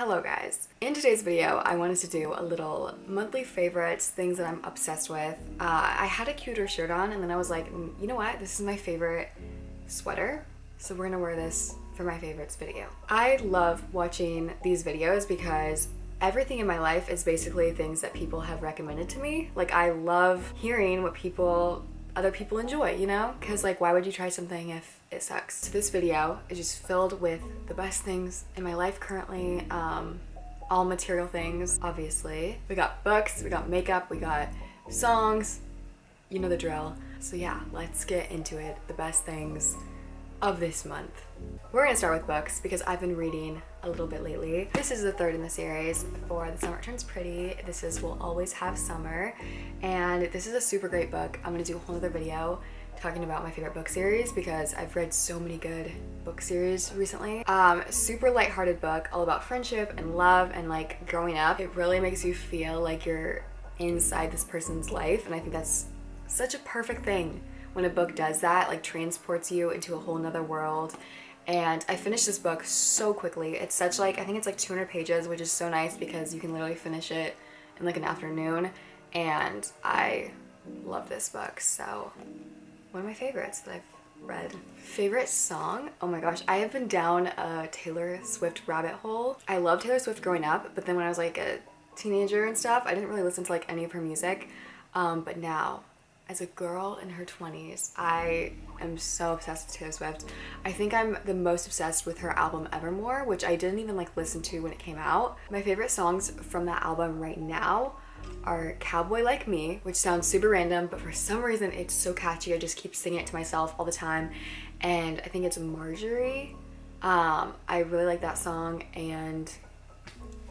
Hello guys. In today's video, I wanted to do a little monthly favorites, things that I'm obsessed with. I had a cuter shirt on and then I was like, you know what? This is my favorite sweater. So we're gonna wear this for my favorites video. I love watching these videos because everything in my life is basically things that people have recommended to me. Like I love hearing what other people enjoy, you know? Because like why would you try something if it sucks? So this video is just filled with the best things in my life currently, all material things, obviously. We got books, we got makeup, we got songs, you know the drill. So yeah, let's get into it. The best things of this month. We're gonna start with books because I've been reading a little bit lately. This is the third in the series for The Summer Turns Pretty. This is We'll Always Have Summer. And this is a super great book. I'm gonna do a whole other video talking about my favorite book series because I've read so many good book series recently. Super lighthearted book, all about friendship and love and like growing up. It really makes you feel like you're inside this person's life, and I think that's such a perfect thing when a book does that, like transports you into a whole nother world. And I finished this book so quickly. It's such like, I think it's like 200 pages, which is so nice because you can literally finish it in like an afternoon. And I love this book. So one of my favorites that I've read. Favorite song? Oh my gosh, I have been down a Taylor Swift rabbit hole. I loved Taylor Swift growing up, but then when I was like a teenager and stuff, I didn't really listen to like any of her music. But now, as a girl in her 20s, I am so obsessed with Taylor Swift. I think I'm the most obsessed with her album Evermore, which I didn't even like listen to when it came out. My favorite songs from that album right now are Cowboy Like Me, which sounds super random, but for some reason it's so catchy. I just keep singing it to myself all the time. And I think it's Marjorie. I really like that song, and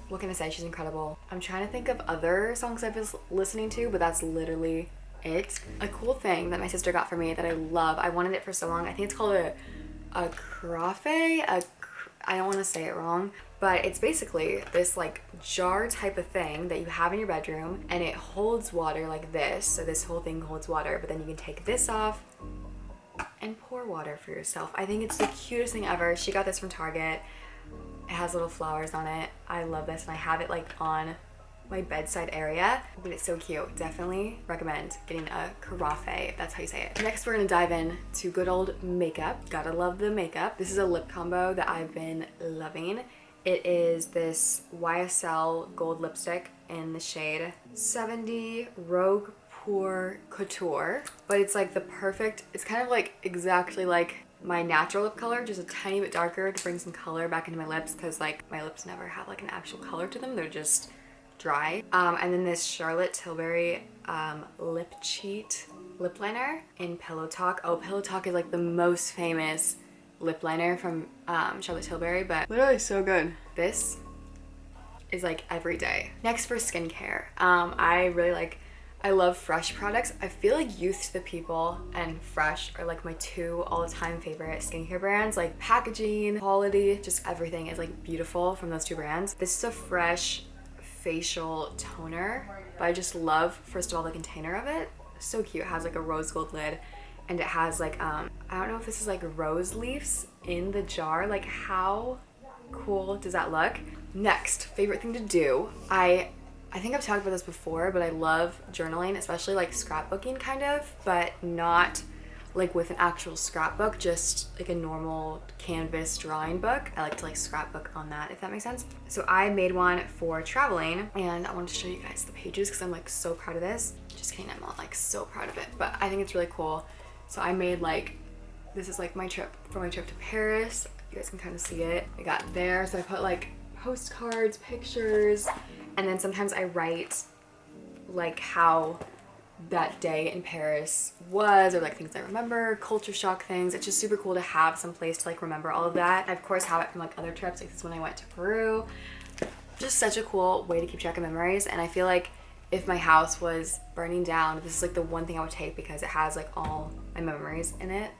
what can I say? She's incredible. I'm trying to think of other songs I've been listening to, but that's literally it. A cool thing that my sister got for me that I love, I wanted it for so long. I think it's called a carafe. I don't want to say it wrong, but it's basically this like jar type of thing that you have in your bedroom, and it holds water like this. So this whole thing holds water, but then you can take this off and pour water for yourself. I think it's the cutest thing ever. She got this from Target. It has little flowers on it. I love this, and I have it like on my bedside area, but it's so cute. Definitely recommend getting a carafe, if that's how you say it. Next, we're gonna dive in to good old makeup. Gotta love the makeup. This is a lip combo that I've been loving. It is this YSL gold lipstick in the shade 70 Rogue Pour Couture, but it's like the perfect, it's kind of like exactly like my natural lip color, just a tiny bit darker to bring some color back into my lips, because like my lips never have like an actual color to them. They're just dry. And then this Charlotte Tilbury lip cheat lip liner in Pillow Talk. Oh, Pillow Talk is like the most famous lip liner from Charlotte Tilbury, but literally so good. This is like every day. Next, for skincare, I love Fresh products. I feel like Youth to the People and Fresh are like my two all-time favorite skincare brands. Like packaging, quality, just everything is like beautiful from those two brands. This is a Fresh facial toner, but I just love, first of all, the container of it. So cute. It has like a rose gold lid, and it has like I don't know if this is like rose leaves in the jar. Like how cool does that look? Next, favorite thing to do. I think I've talked about this before, but I love journaling, especially like scrapbooking kind of, but not like with an actual scrapbook, just like a normal canvas drawing book. I like to like scrapbook on that, if that makes sense. So I made one for traveling, and I wanted to show you guys the pages because I'm like so proud of this. Just kidding, I'm not like so proud of it, but I think it's really cool. So I made like, this is like my trip to Paris. You guys can kind of see it. I got there, so I put like postcards, pictures, and then sometimes I write like how that day in Paris was, or like things I remember, culture shock things. It's just super cool to have some place to like remember all of that. I of course have it from like other trips, like this is when I went to Peru. Just such a cool way to keep track of memories, and I feel like if my house was burning down, this is like the one thing I would take because it has like all my memories in it.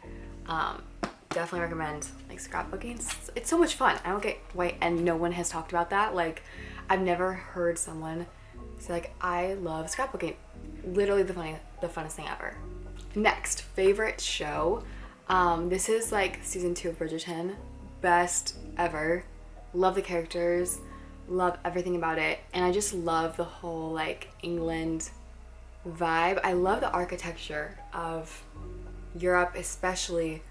Definitely recommend like scrapbooking. It's so much fun. I don't get why, and no one has talked about that. Like I've never heard someone say like, I love scrapbooking. Literally the funnest thing ever. Next, favorite show. This is like season 2 of Bridgerton. Best ever. Love the characters. love everything about it, and I just love the whole like England vibe. I love the architecture of Europe, especially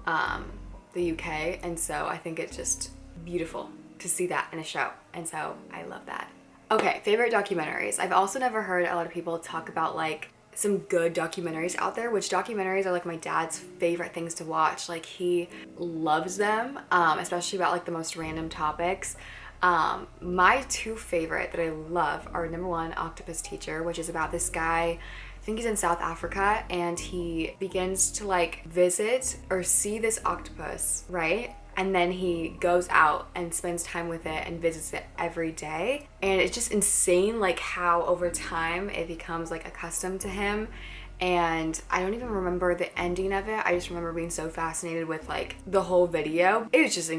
the UK, and so I think it's just beautiful to see that in a show, and so I love that. Okay, favorite documentaries. I've also never heard a lot of people talk about like some good documentaries out there, which documentaries are like my dad's favorite things to watch. Like he loves them, especially about like the most random topics. My two favorite that I love are number one, Octopus Teacher, which is about this guy, I think he's in South Africa, and he begins to like visit or see this octopus, right? And then he goes out and spends time with it and visits it every day. And it's just insane like how over time it becomes like accustomed to him. And I don't even remember the ending of it. I just remember being so fascinated with like the whole video. It was just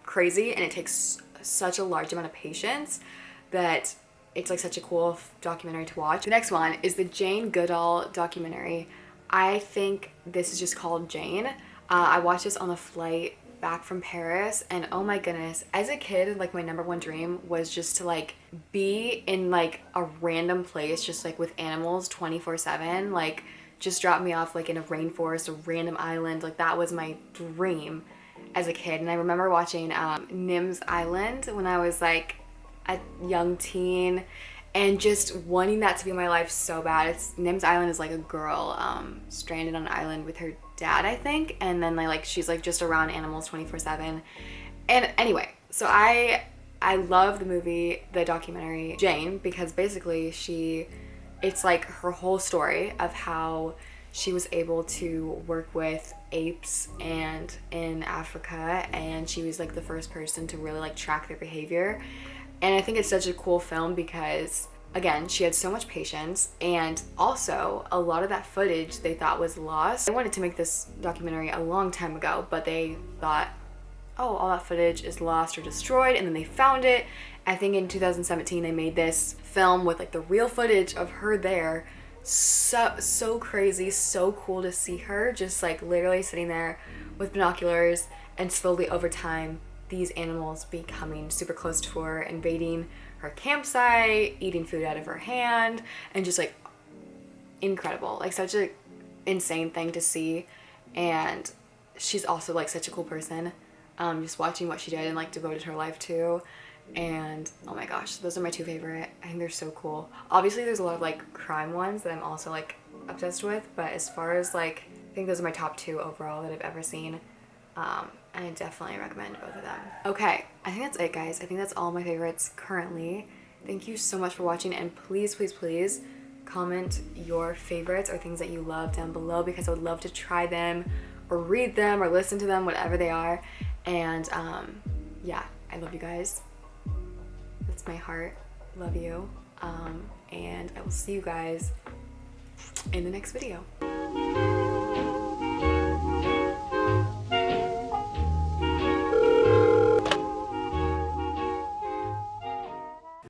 crazy, and it takes such a large amount of patience that it's like such a cool documentary to watch. The next one is the Jane Goodall documentary. I think this is just called Jane. I watched this on the flight back from Paris, and oh my goodness, as a kid, like my number one dream was just to like be in like a random place just like with animals 24/7, like just drop me off like in a rainforest, a random island. Like that was my dream as a kid. And I remember watching Nim's Island when I was like a young teen, and just wanting that to be my life so bad. Nim's Island is like a girl stranded on an island with her dad, I think, and then like she's like just around animals 24/7. And anyway, so I love the documentary Jane, because basically it's like her whole story of how she was able to work with apes and in Africa, and she was like the first person to really like track their behavior. And I think it's such a cool film because, again, she had so much patience, and also a lot of that footage they thought was lost. They wanted to make this documentary a long time ago, but they thought, oh, all that footage is lost or destroyed, and then they found it. I think in 2017 they made this film with like the real footage of her there. So crazy, so cool to see her just like literally sitting there with binoculars, and slowly over time these animals becoming super close to her, invading her campsite, eating food out of her hand, and just like incredible, like such a insane thing to see. And she's also like such a cool person, just watching what she did and like devoted her life to. And oh my gosh, those are my two favorite. I think they're so cool. Obviously there's a lot of like crime ones that I'm also like obsessed with, but as far as like, I think those are my top two overall that I've ever seen. And I definitely recommend both of them. Okay, I think that's it, guys. I think that's all my favorites currently. Thank you so much for watching, and please, please, please comment your favorites or things that you love down below, because I would love to try them or read them or listen to them, whatever they are. And yeah, I love you guys. That's my heart. Love you. And I will see you guys in the next video.